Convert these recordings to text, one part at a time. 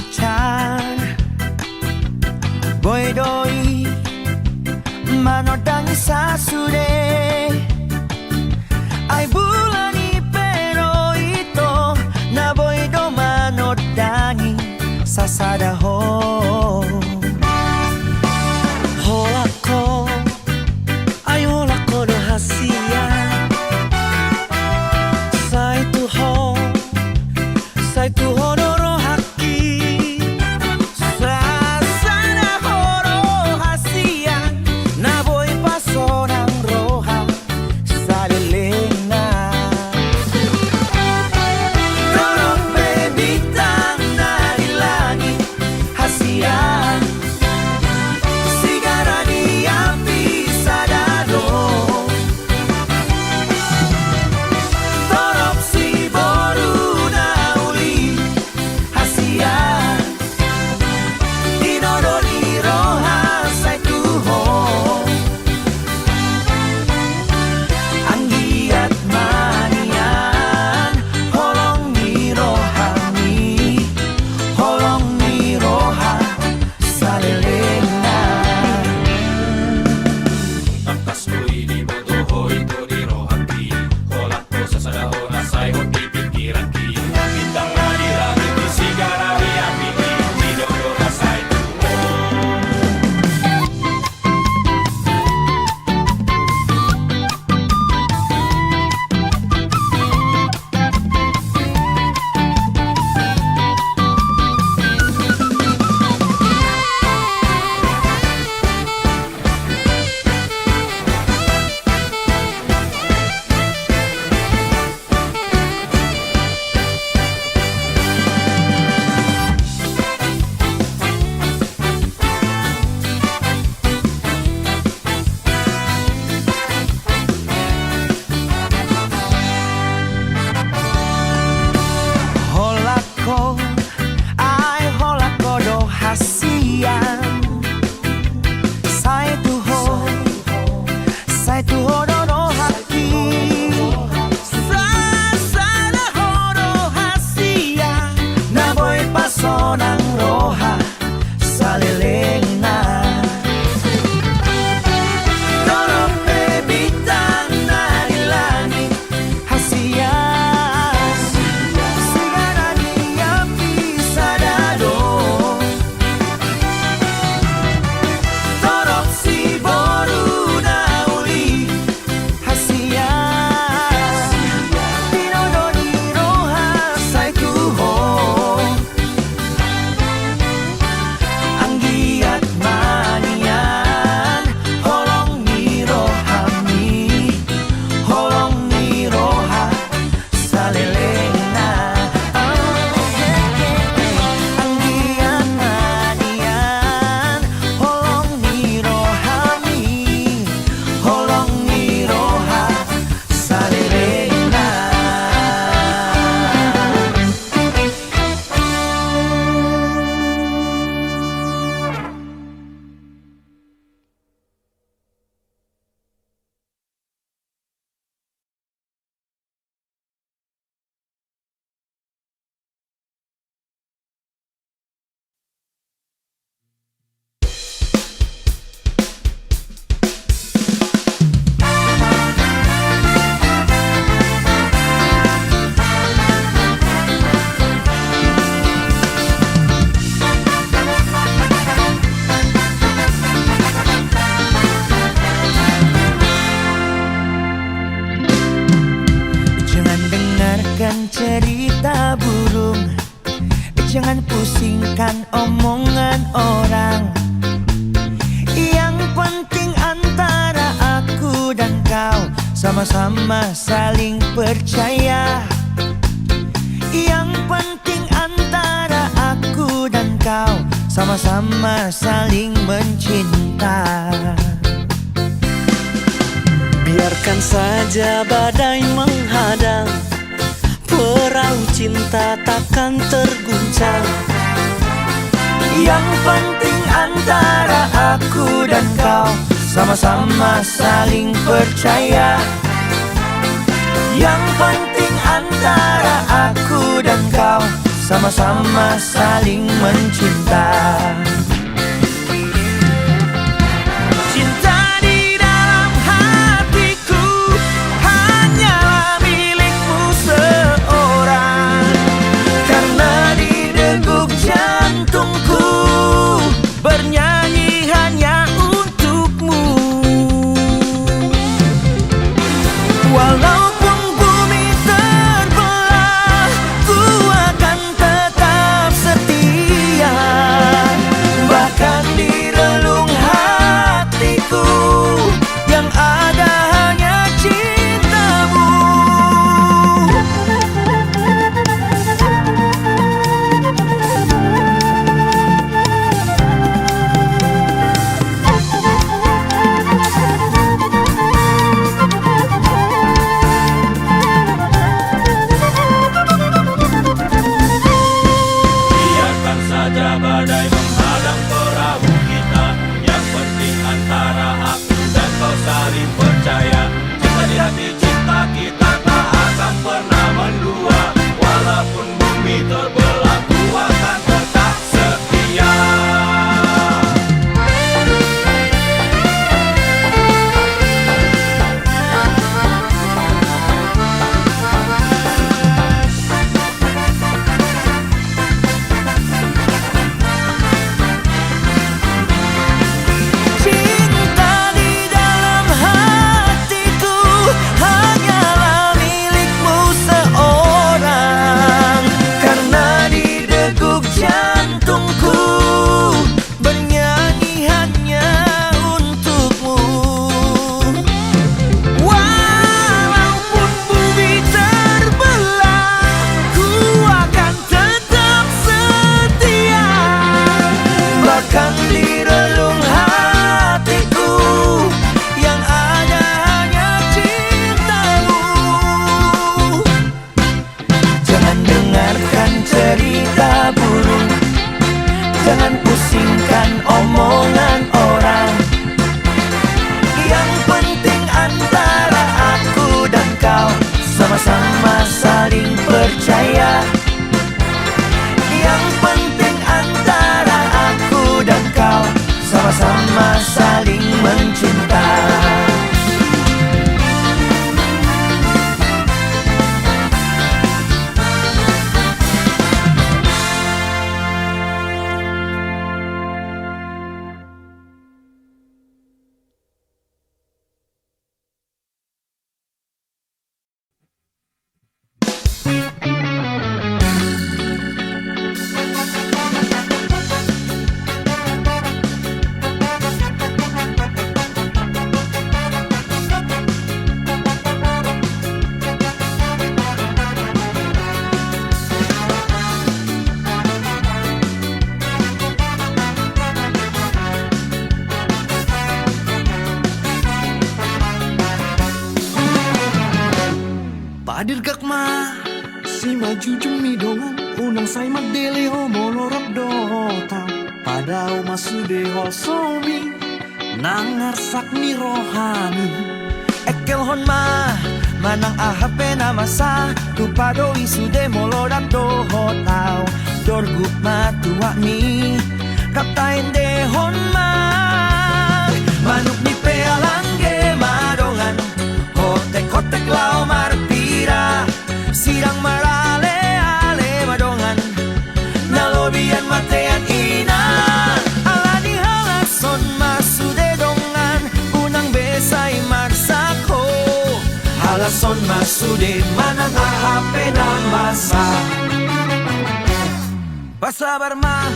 hujan, boy doi manodangi sasude. Ai bulani pero ito na boy do manodangi sasada ho. Holako, ai holako do hasia. Sai tu honoro haki. Sasana horo hasia. Na boy pasonang roha salilena. Dorong bebitang dari langit hasia. Sigara di api sadado. Torop si boru na uli hasia. Dinodoli roha sai tuho. Anggiat manian holong ni rohani. Holong ni roha salilena. Tamtas ui di bodohoi to di rohaki. Holak to sasada hora sai hoti pikiraki. Bintang na di langit di sigara di api. Di dodora sai tuho. Holako, ai holako do hasia. Sai tuho do haki. Sasana horo hasia. Na boy pasonang roha salilena. Dorong bebitang dari langit hasia. Sigara di api sadado. Torop si boru na uli hasia. Dinodoli roha sai tuho. Anggiat manian holong ni rohani. Holong ni roha salilena. Anggiat manian holong ni rohani. Holong ni roha salilena. Jangan dengarkan cerita burung. Jangan pusingkan omongan orang. Yang penting antara aku dan kau sama-sama saling percaya. Yang penting antara aku dan kau sama-sama saling mencinta. Biarkan saja badai menghadang, perahu cinta takkan terguncang. Yang penting antara aku dan kau sama-sama saling percaya. Yang penting antara aku dan kau sama-sama saling mencinta. Cinta di dalam hatiku hanyalah milikmu seorang, karena di degup jantungku bernyanyi hanya untukmu. Walaupun bumi terbelah, ku akan tetap setia. Bahkan di relung hatiku yang ada hanya cintamu. Biarkan saja badai menghadang perahu kita. Yang penting antara aku dan kau saling percaya. Cinta di hati, cinta kita tak akan pernah mendua. Walaupun bumi terbelah, ku akan tetap setia. Cinta di dalam hatiku hanyalah milikmu seorang, karena di degup jantungku bernyanyi hanya untukmu. Walaupun bumi terbelah, ku akan tetap setia. Bahkan di relung hatiku yang ada hanya cintamu. Jangan dengarkan cerita burung, jangan pusingkan omongan orang. Yang penting antara aku dan kau sama-sama saling percaya. Yang penting antara aku dan kau sama-sama saling mencinta. Padir gakma si maju jumi dongan unang say magdele ho monorok dota padao masude ho somi nangarsak ni rohani ekel hon ma manang ahape na masa tupado isude molorat do hotao dorgup matua mi kaptain de hon ma manuk ni pealangge madongan hotek hotek lao marpira sirang marale ale madongan nalobian matean ina alani halason masude dongan unang besay marsako halason masude manang ahape na masa pasabar ma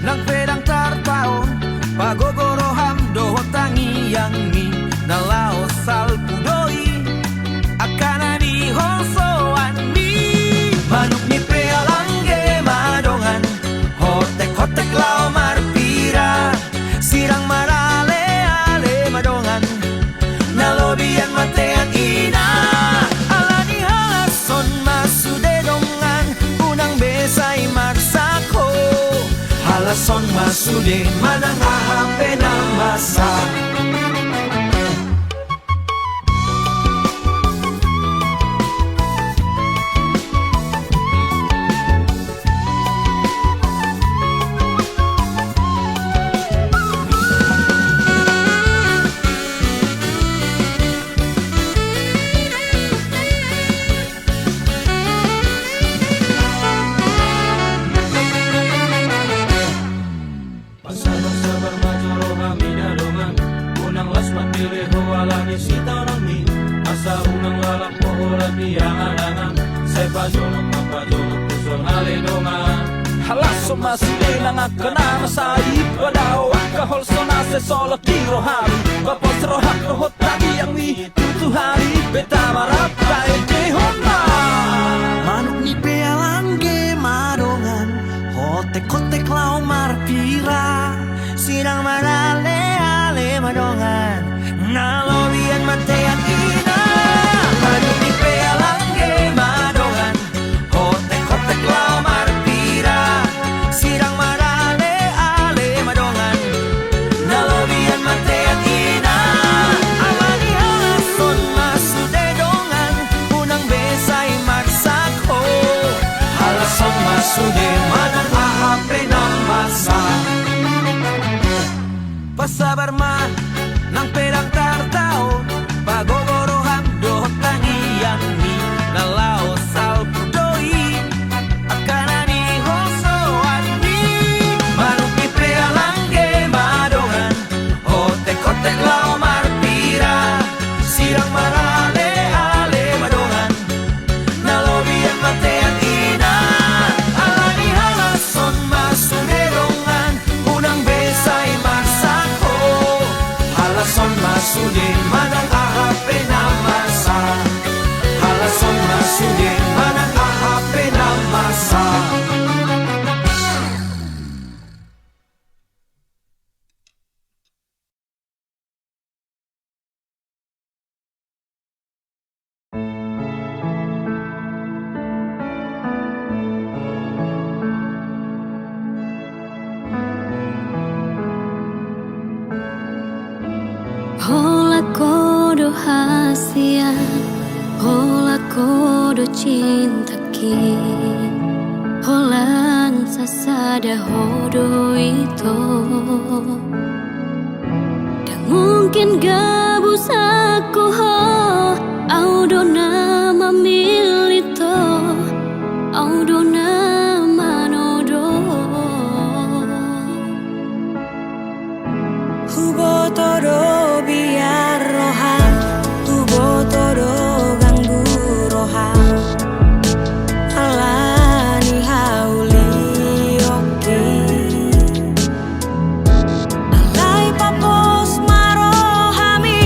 nang pedang tarpaon pagogoroham dohotangi yang mi nalao salpudoi akana di hosoan mi manuk ni pealangge madongan hotek hotek lao marpira sirang marale ale madongan nalobian matean ina alani halason masude dongan unang besay marsako halason masude manang ahape na masa balak pohola biyangan Say pajolok mapajolok kusol ngalidongan Halaso masuli nangakanana sa ipadaw Kahol so nase solo kiro hari Bapos rohak rohot tagi yang mi tutuhari Beta marap tayo jehona Manuk ni pealangge madongan Hotek kotek lau marpira Sidang marale ale madongan Nalobian matean ina Manuk ni pealangge madongan Hotek kotek lau marpira Sidang marale ale madongan Nalobian matean ina Amani halason masude dongan Unang besay magsako Halason masude manang ahape ng masa Pasabar man ng perang tartao Pagogorohan dohot tangiyan ni Nalaos al pudoy Akanani hoso ani Manupi prealangge madongan Hotek-hotek lau marpira Sirang marale ale madongan Nalobian matean ina Alani halason masumedongan Unang besay magsako Halason masude manang ahape na masa Halason masude manang ahape na masa Hola kodo hasia, hola kodo cinta ki, holan sasada hodo itu. Dan mungkin gabus aku ho, audo nama milito, audo nama nodo. Hubo todo biar rohan Hubo todo ganggu rohan Alani hauli oke Alai papos marohami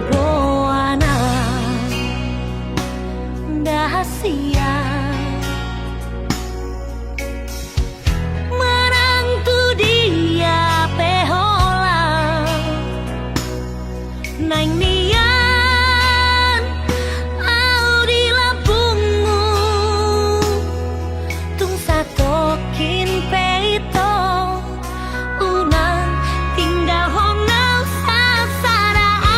Boana Dahasia Menantu dia pehola Naing nian au di Lampungmu Tung satokin peito Unang tinggal honau sasaraan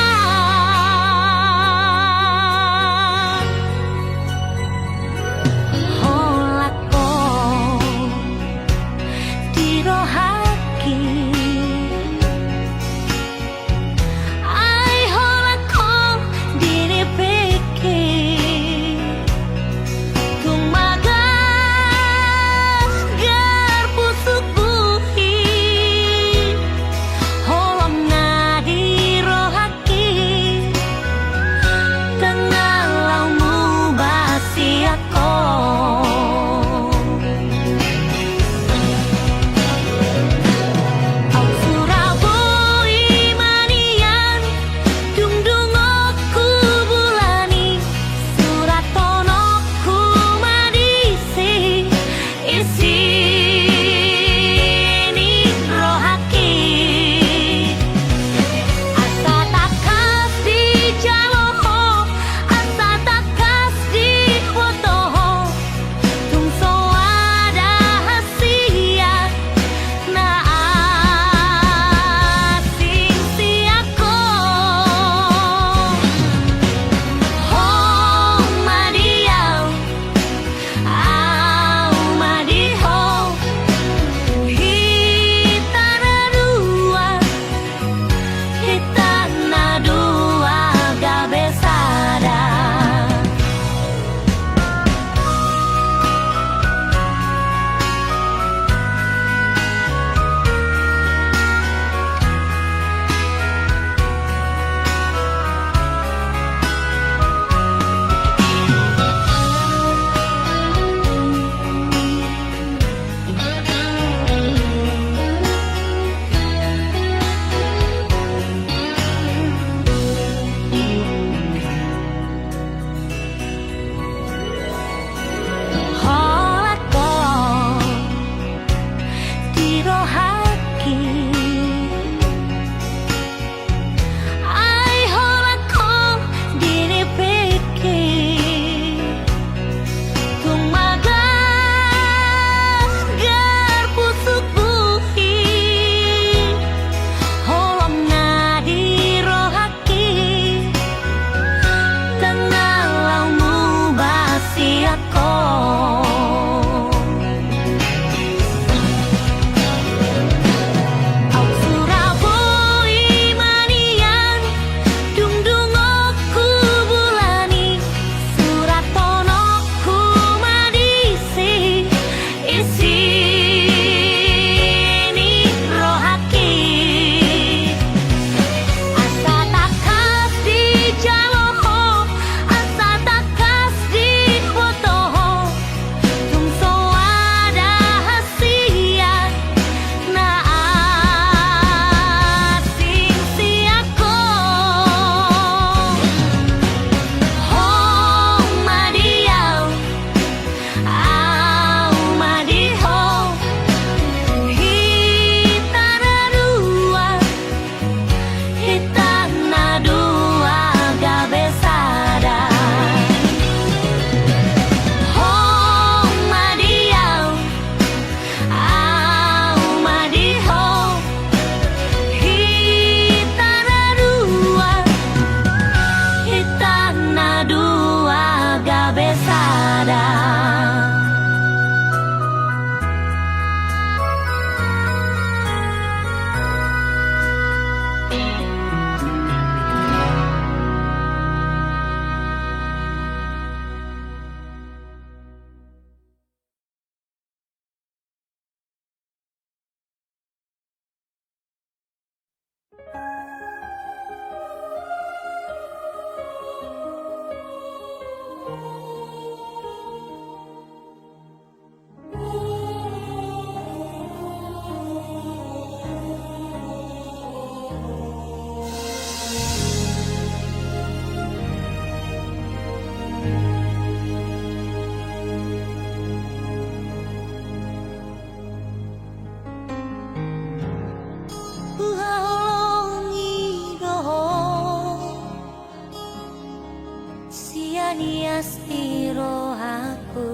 siro aku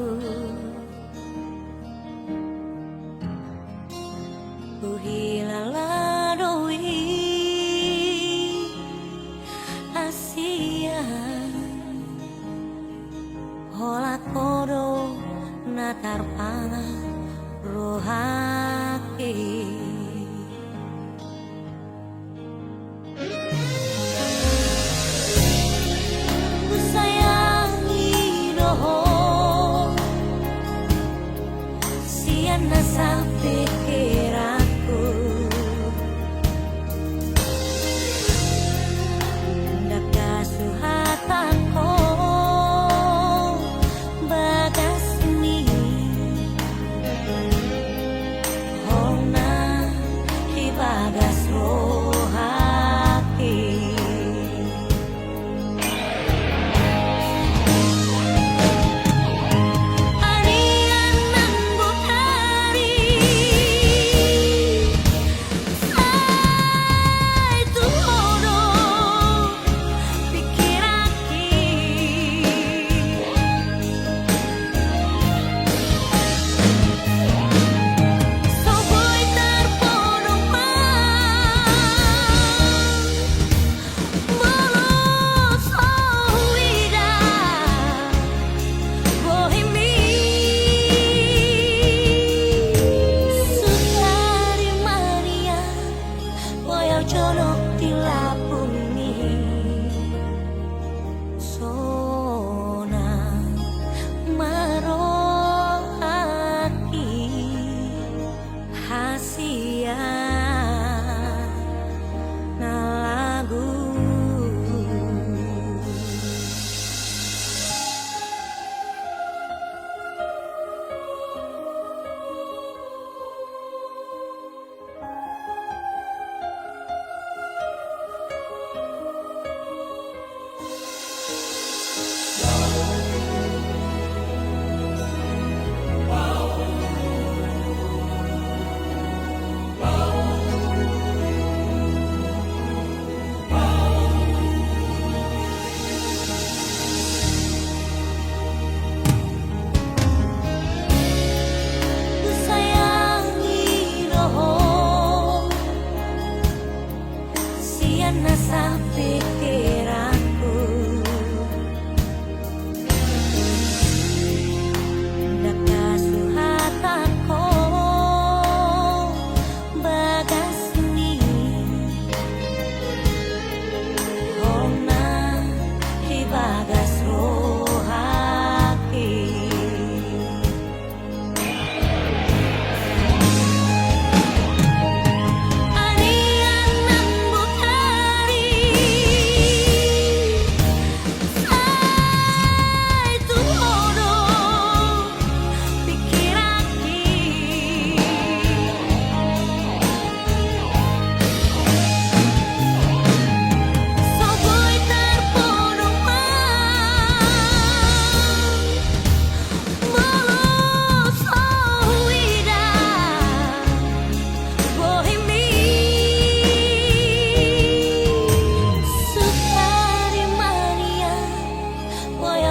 uhilaladoi Asia holat podo natar panah rohake nasa pikiranku Daka suhatanku bagas ni Hona ibagas rohaki Jono tilapuni sona marohaki hasia na lagu nasa pikiranku Daka suhatanku bagas ni Hona ibagas rohaki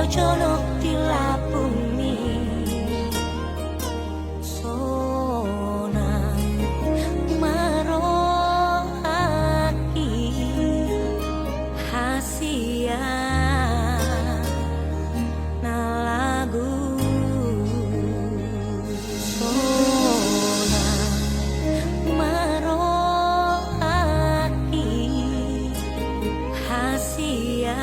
Jono tilapuni sona marohaki hasia na lagu sona marohaki hasia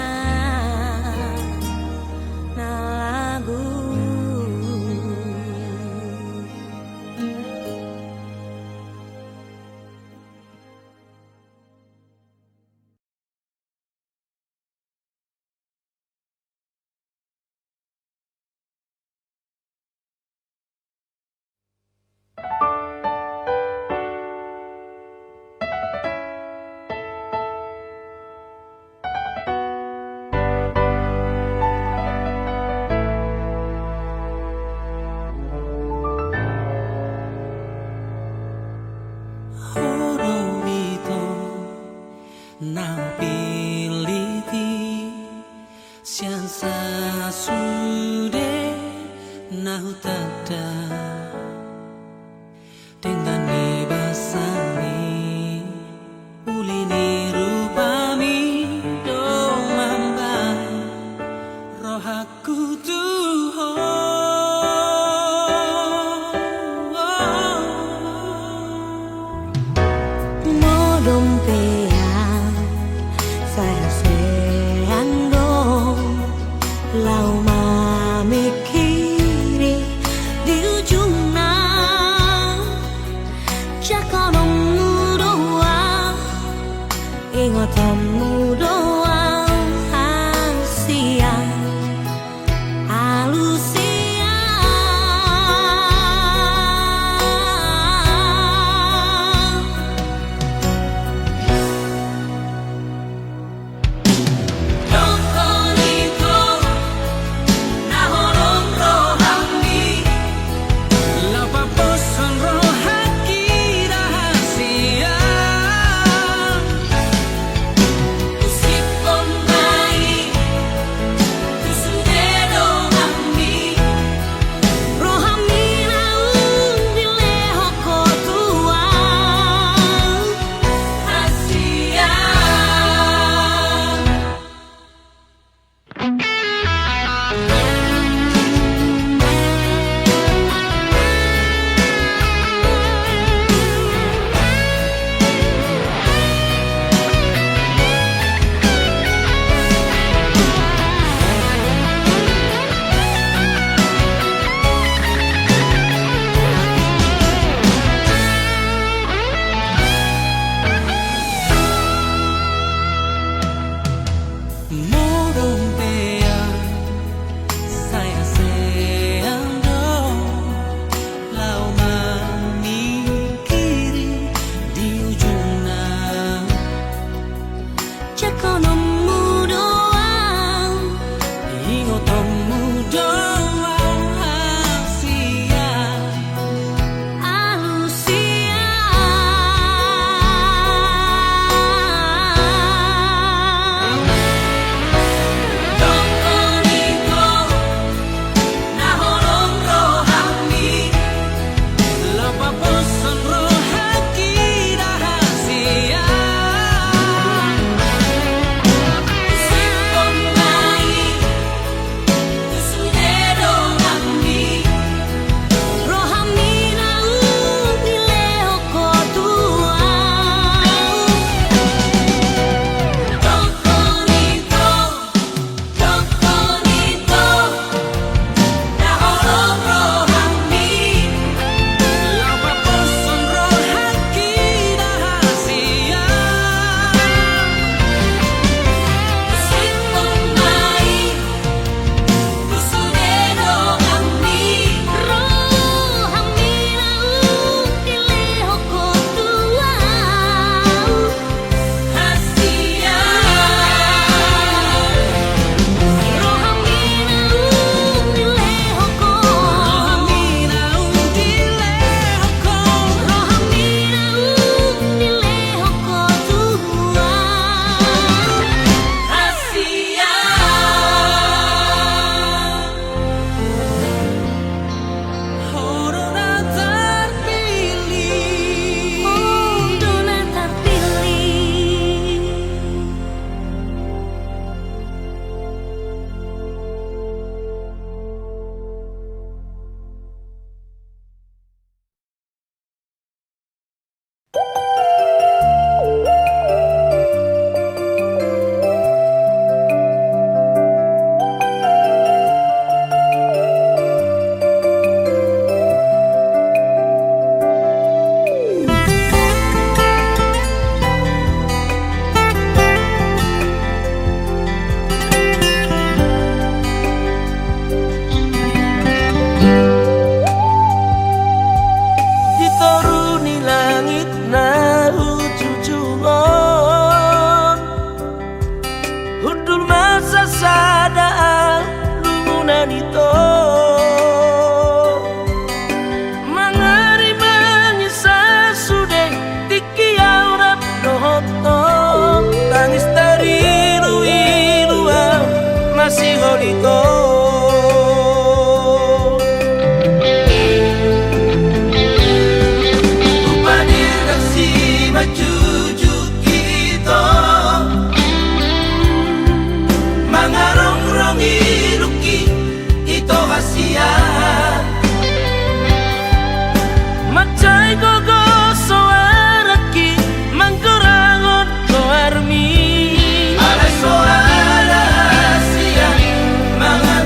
Nang piliti siang sasu ingotamu doang Asia Alusia Dokonito nahorong rohani Lapaposan rohaki rahasia Usipon mai Kusudero ami Rohami naung dileho kotua Asia Morong bea saya seando lau memikiri di ujungnya Cekonomu doang ingotamu doang Asia Alusia Dokonito nahorong rohani Lapaposan rohaki rahasia Usipon mai Kusudero ami Rohami naung dileho kotua Dokonito nahorong rohani Lapaposan rohaki rahasia Usipon mai Kusudero ami Rohami naung dileho kotua Asia Rohami naung dileho ko Rohami naung dileho ko Rohami naung dileho kotua Asia Horona terpilih Dona terpilih Ditoruni langit na hujujungon Hudul masa sadaan lumunan itu Mangari menyisa sudah tiki aurap nohotong Tangis dari luiluang masih holiko Cucu kita mangarong-rongi luki itu Asia macai gogo soaraki mangkurangon koarmi alai soara Asia mangarong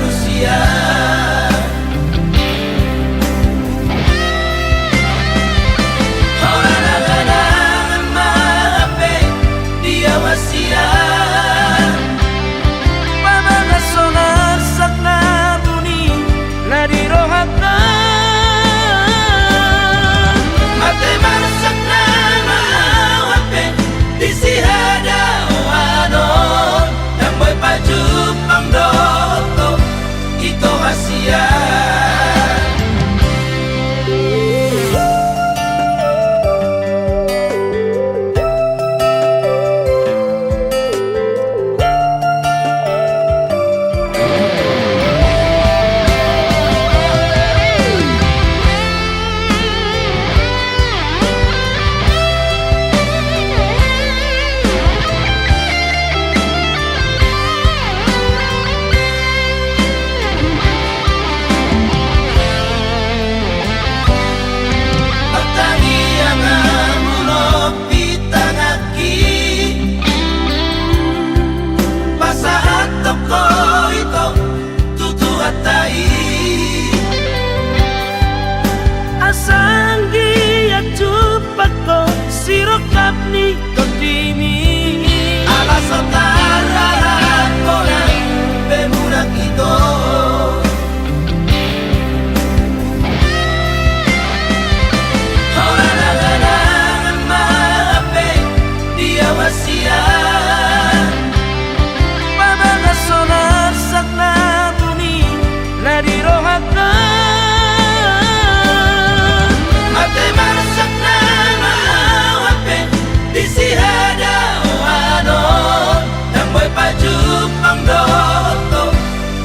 hasia Babaga sonar sakna buni nadirohaka Mate marsak na maawape di sihada wanon Tamboy pajupang doto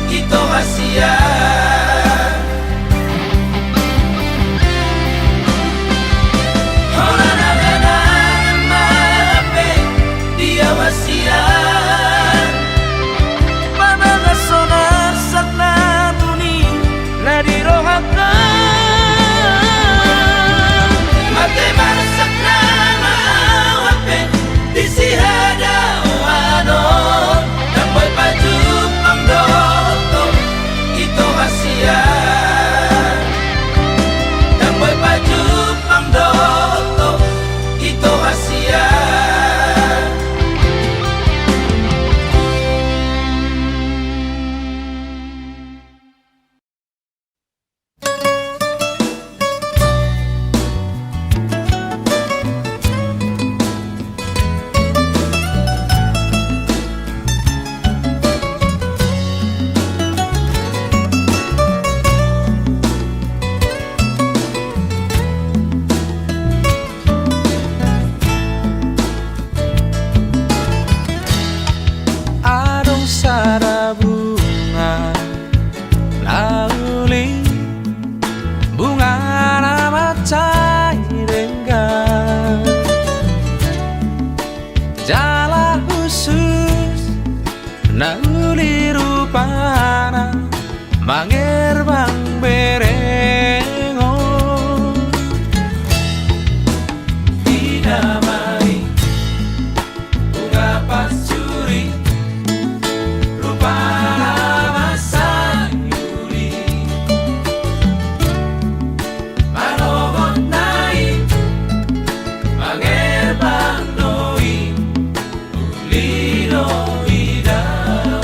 ito hasia Hola na gana maape di hasia Babaga sonar sakna buni nadirohaka Mate marsak na maawape di sihada wanon Tamboy pajupang doto ito hasia Tamboy pajupang doto ito hasia Adong sara bunga lauli bunga nama cairenggang jala khusus nauli rupana mangerbang berengo dinamai bunga pasuri Rupana sayuri Manobot naik Mangerbang doi Ulido idao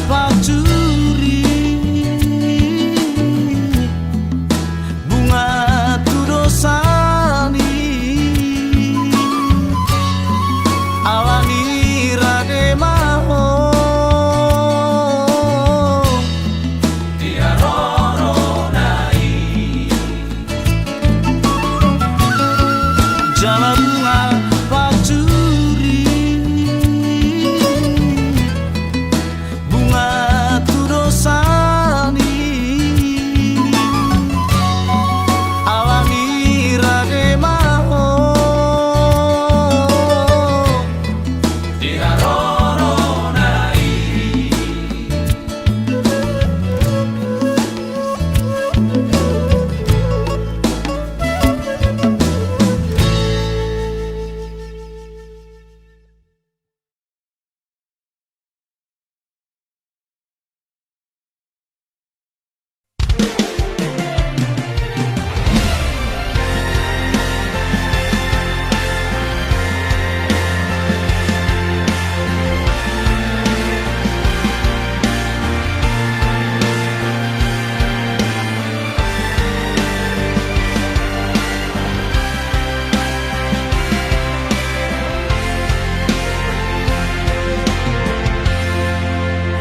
pacuri bunga tudosani alani rade maho dia roronai jala bunga pacuri bunga tudosani alani rade maho dia roronai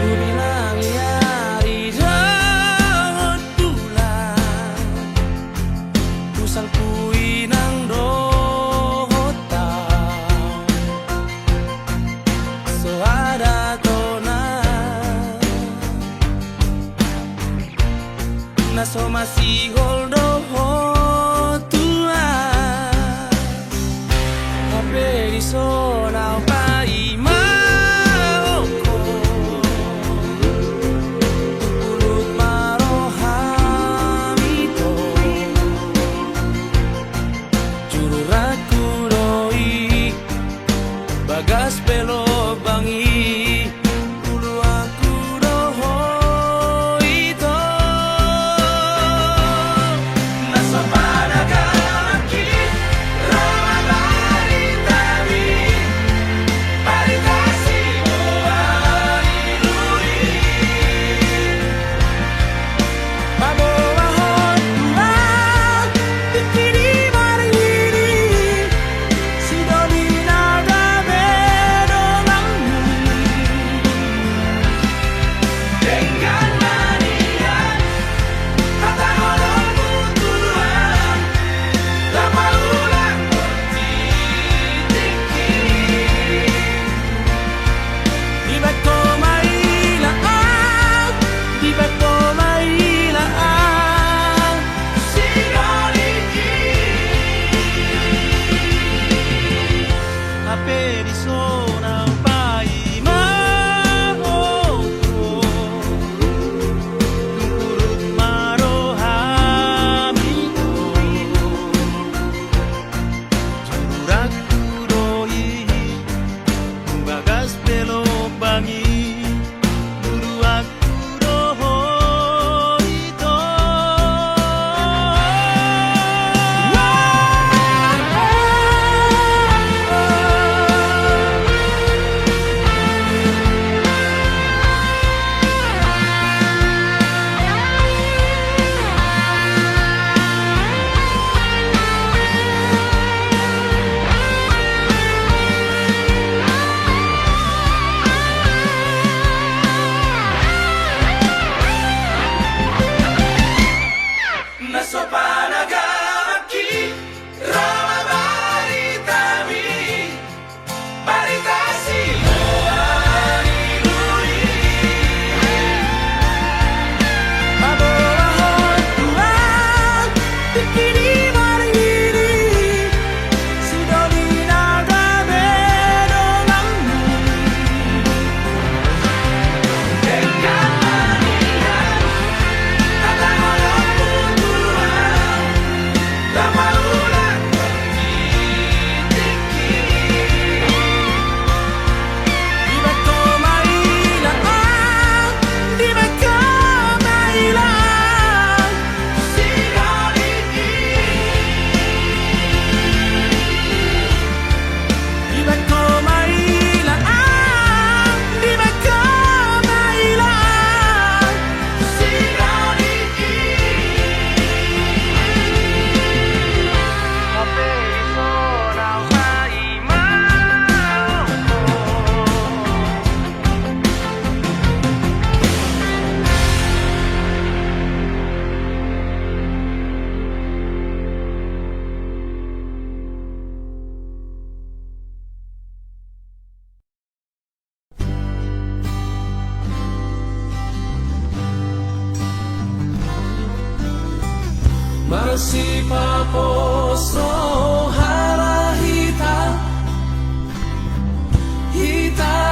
Bilang hari daun bulan Kusang kui nang dota So ada tona Na so masih holdo tua Tapi di sona pai maoko Ulut marohamito Juru raku doi Bagas pelo bangi Ulu aku doho ito masih papos rohara hita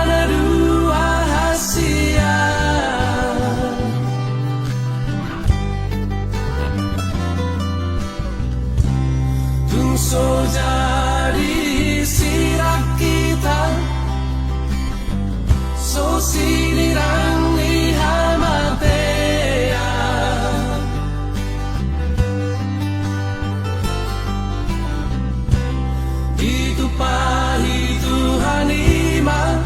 na dua hasia tungso jadi sirak kita so sinirang ihamatea itu pahi Tuhan ima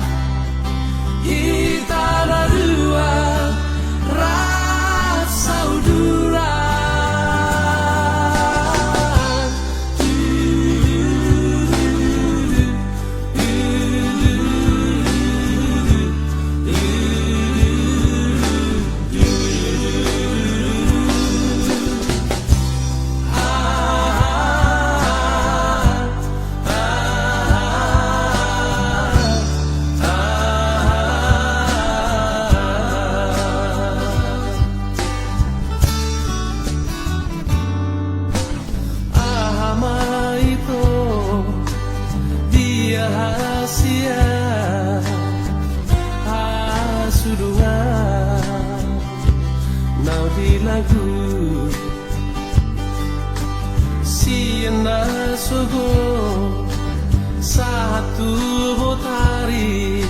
kita na dua rasa udura rahasia asudungan nau di lagu siena sogo satu botari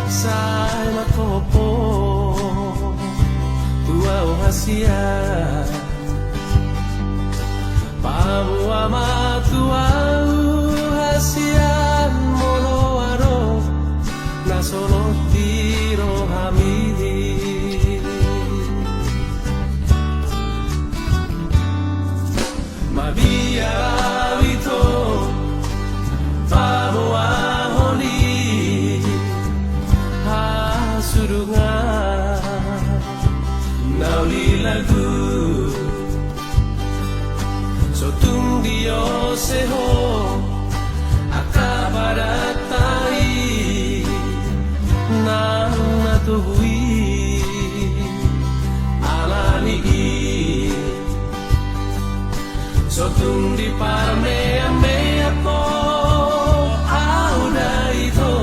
sai makopo tua rahasia pamu amatua hasian moloaro na solo tiro hamidi mabia vito pamu ahoni hasurungan nauli lagu sotung dio seho akabaratai nang natuhui alani sotung di parme ame ako auda ito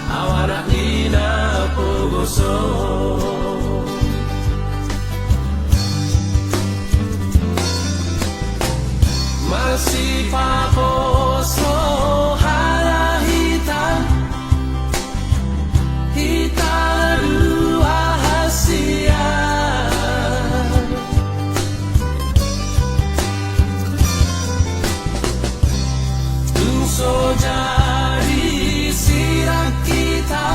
awana ina pogoso masih papos rohara hita dua hasia tungso jadi sirak kita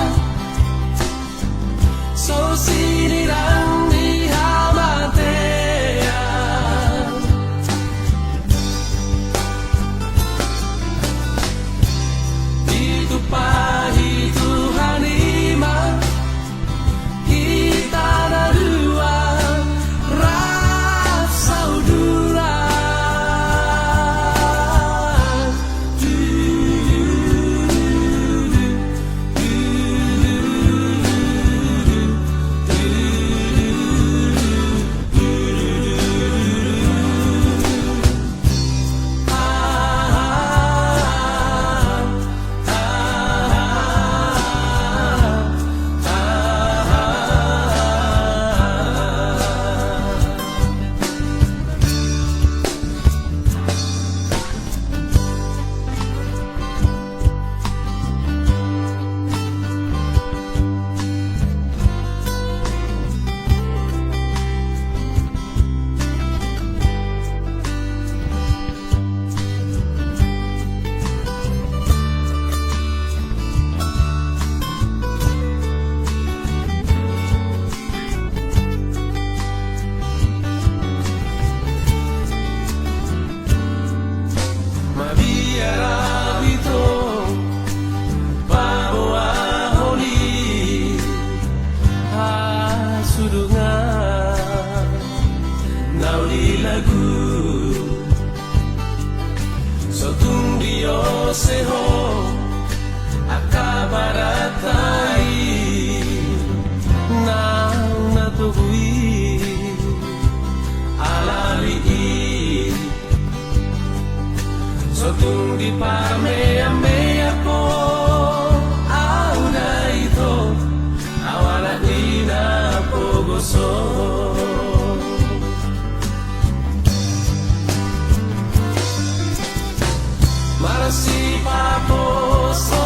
so sinirang ihamatea pahi Tuhan ima kita na dua rasa udura seho akabaratai nang natuhui alali poso Marasi paposo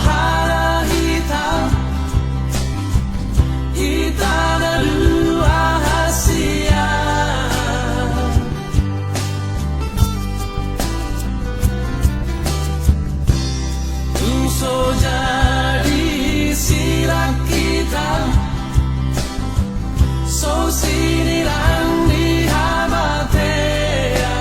hara hitam Hitam dua hasia Tungso jadi silang kita So sinilang di Hamatea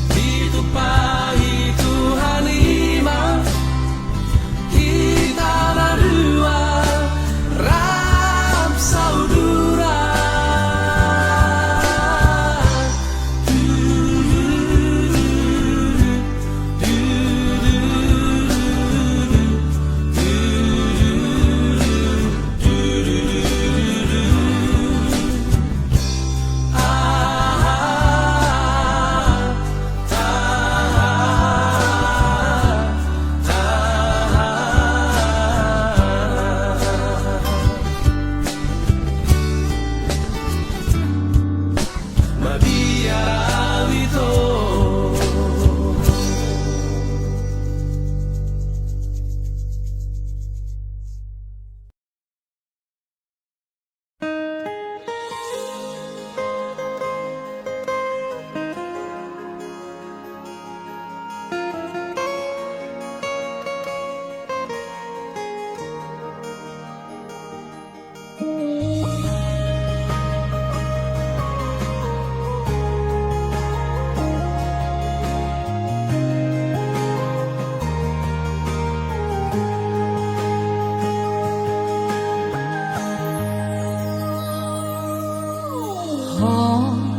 Ditupai Tuhan lima Kita berdua Rap saudara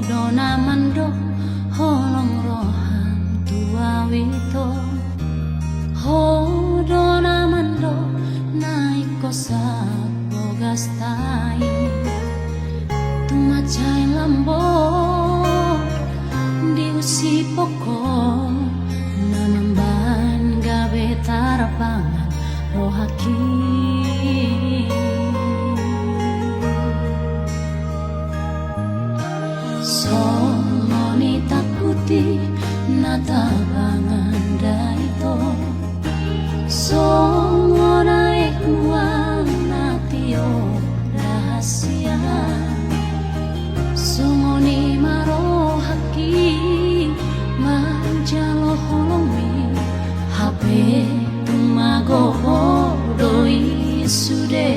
Dona mando holong rohan tua wito Dona mando naik kosa bogas tai Tumacai lambo diusi pokok Namamban gawe tarapangan rohaki Somoni takuti natabangan daito Somona ekuang natio rahasia Somoni marohaki manjalo holomi HP tumago doi sude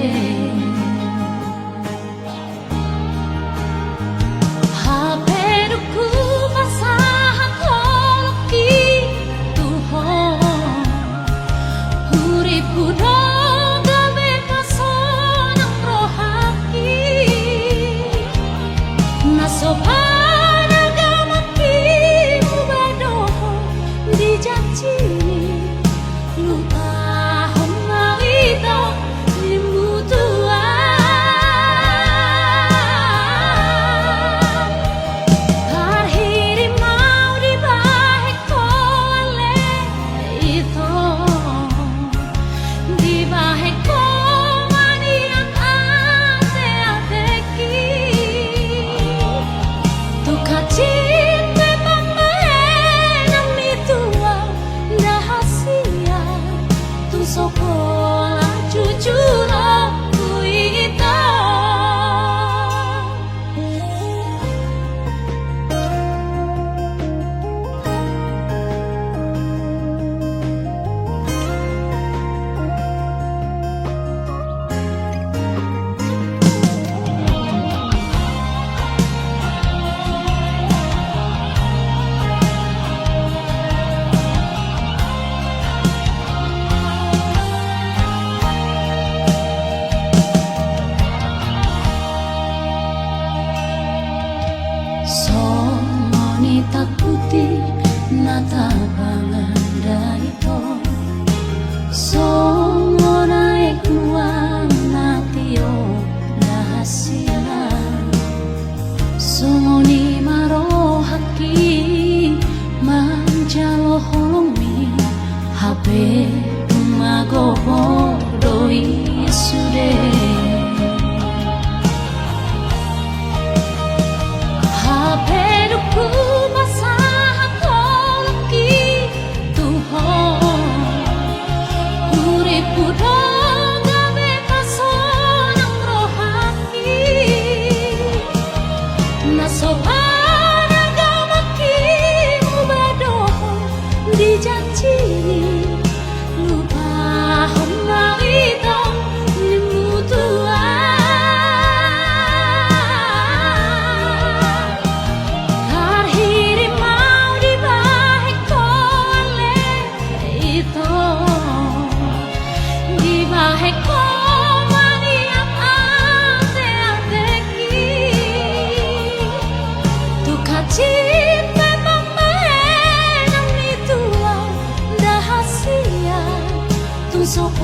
sopo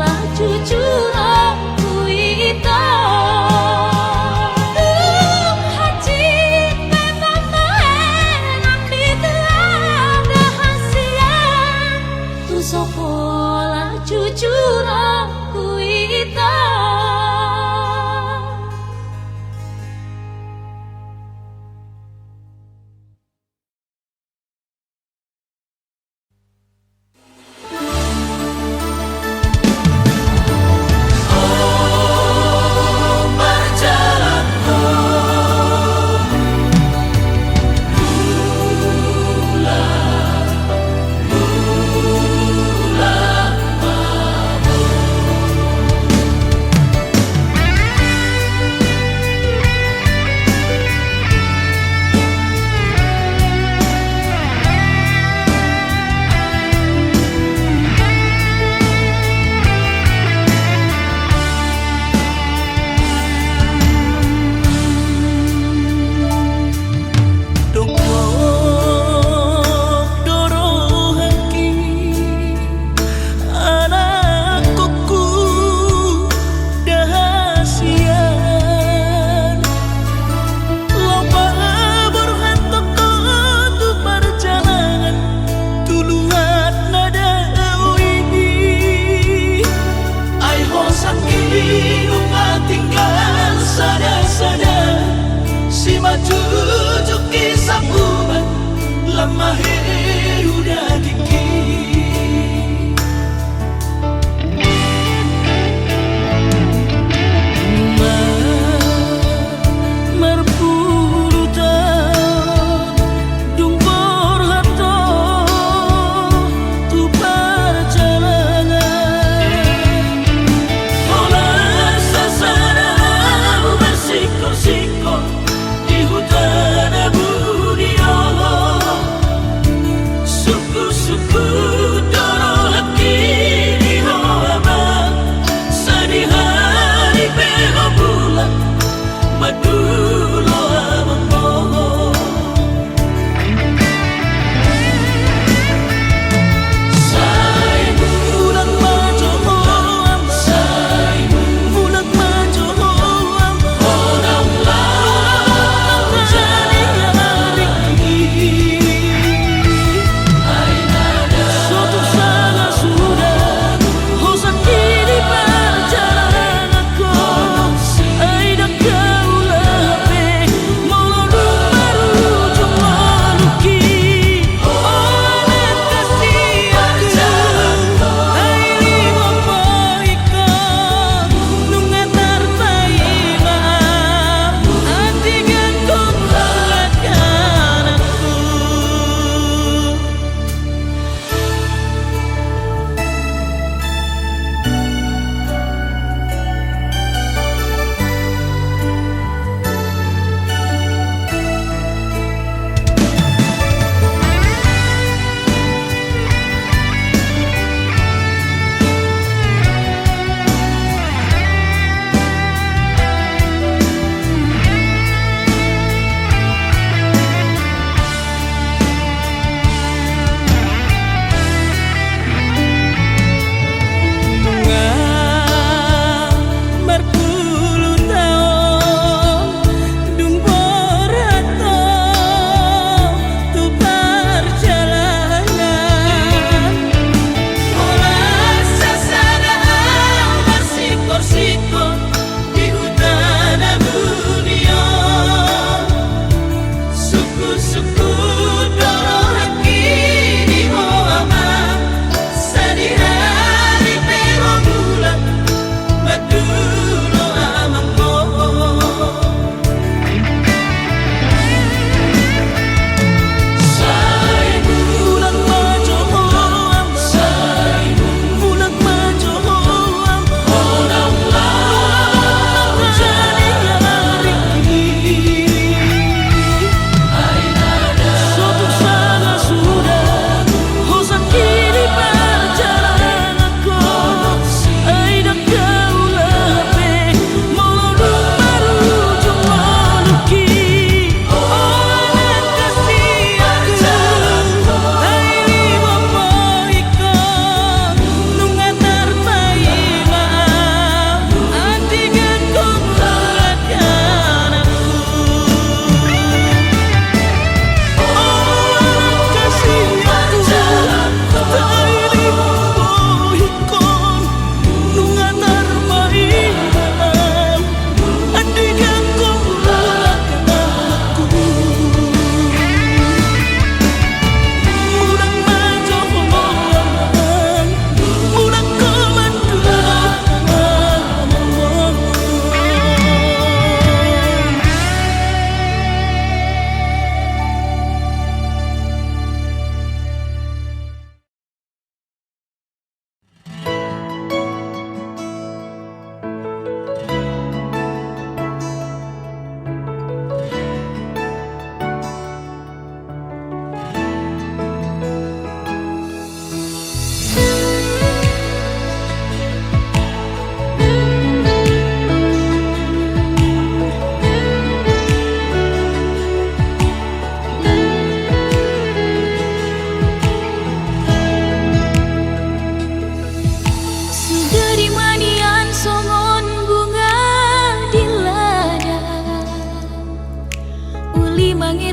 lah jujur kuita haji memang enak ada hasia tu sopo lah jujur kuita.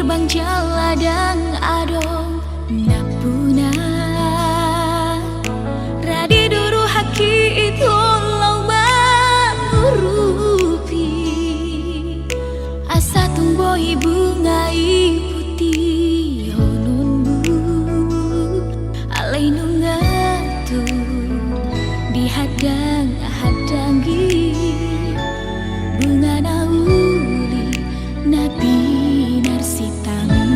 terbang jaladang adong napuna radi duru haki itu lau manurupi asa tumboi bungai putih honunbu alai nungatu dihadang-hadangi bunga nauli nabi narsitami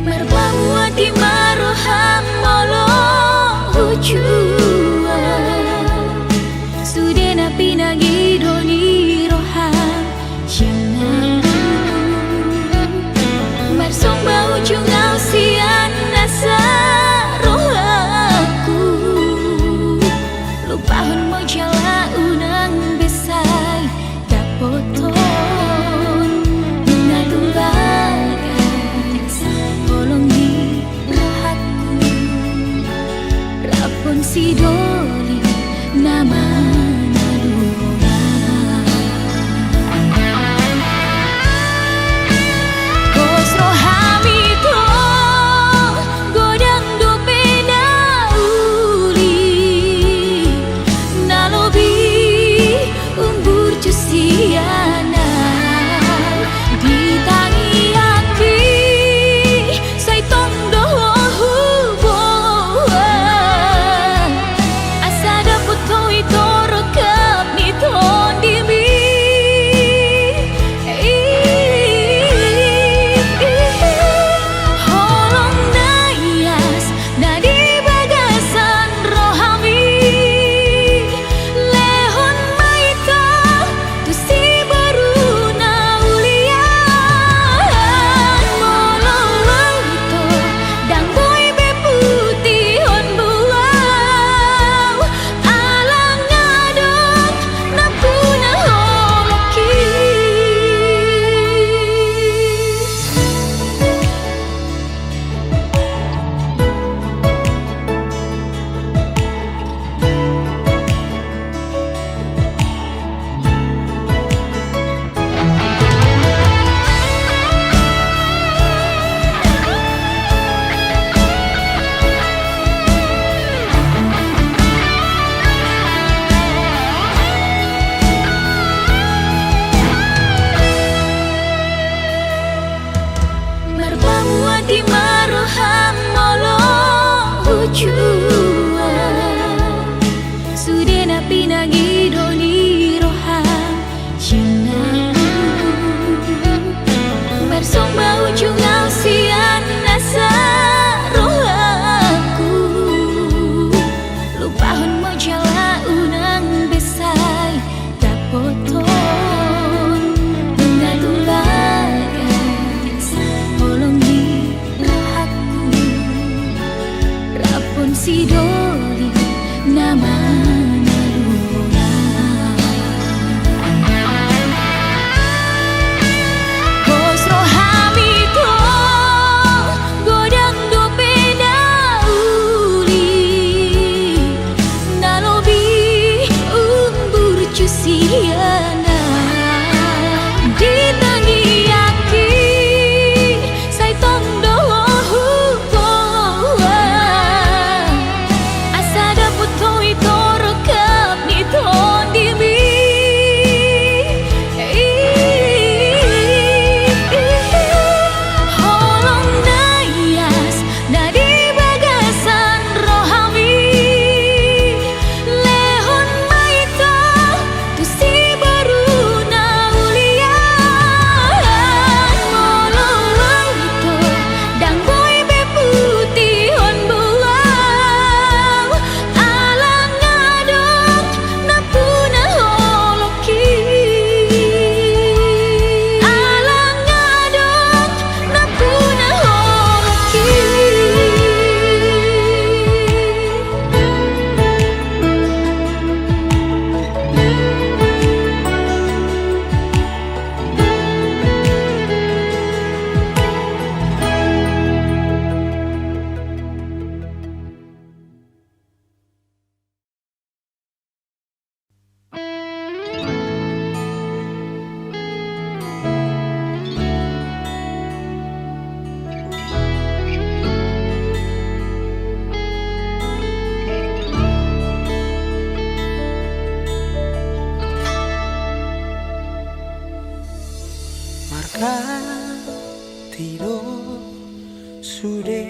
merbawa di maroham molo hujua sude nabi nagi doni roham jangan marsong bau jungau sian nasa rohaku lupahon mo jala unang besai dapoton ngadumbagas tolong di rohaku rapon si doli nama di maroham molo hujua sude napi nagi doni roham jangan marsong bau jungau sian nasa rohaku lupahon mo jala unang besai dapoton si tiro sude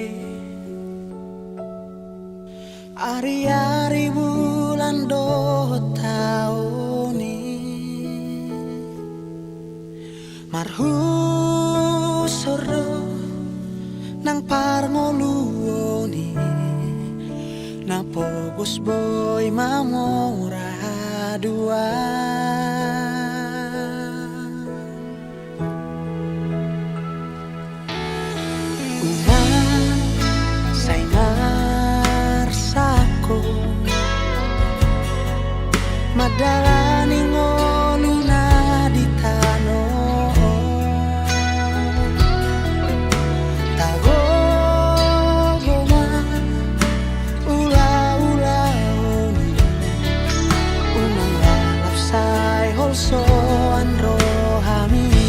ari-ari bulan do tauni marhu soro nang parngoluoni napo bos boy mamora dua madalani ngoluna di tano tago goma ula unang lalap say holso andro hami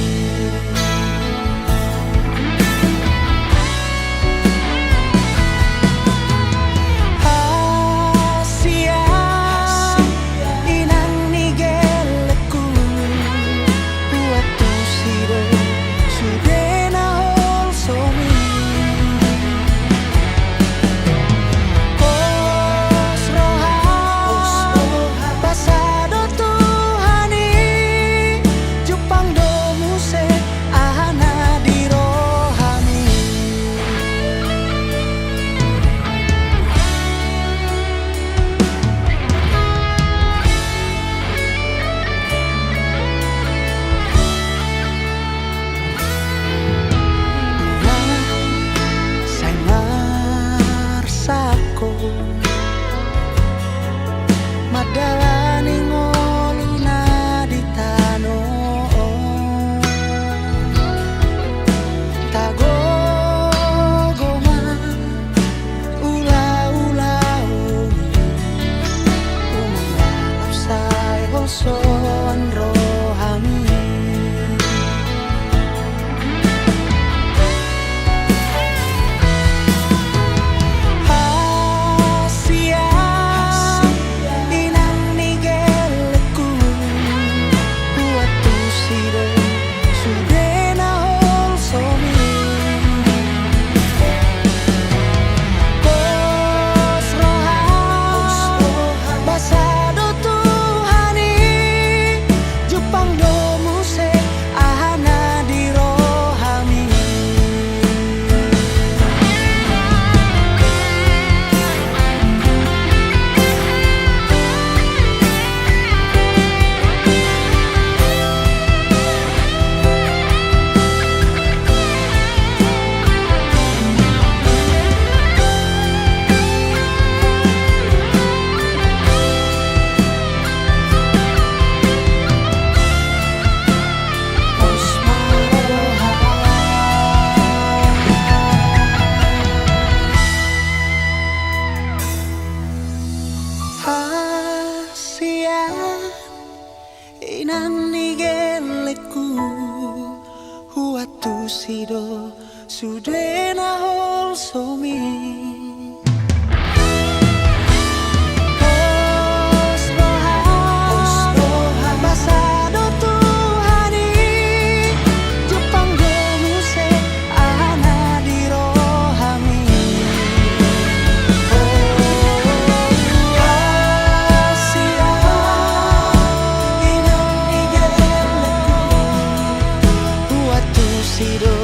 madalani ngoluna di tano tago goma ula umalap say holso andro hami inang nigeleku huatu sido sudena hol somi basado Tuhani Jepang gemuse ahana di rohami sido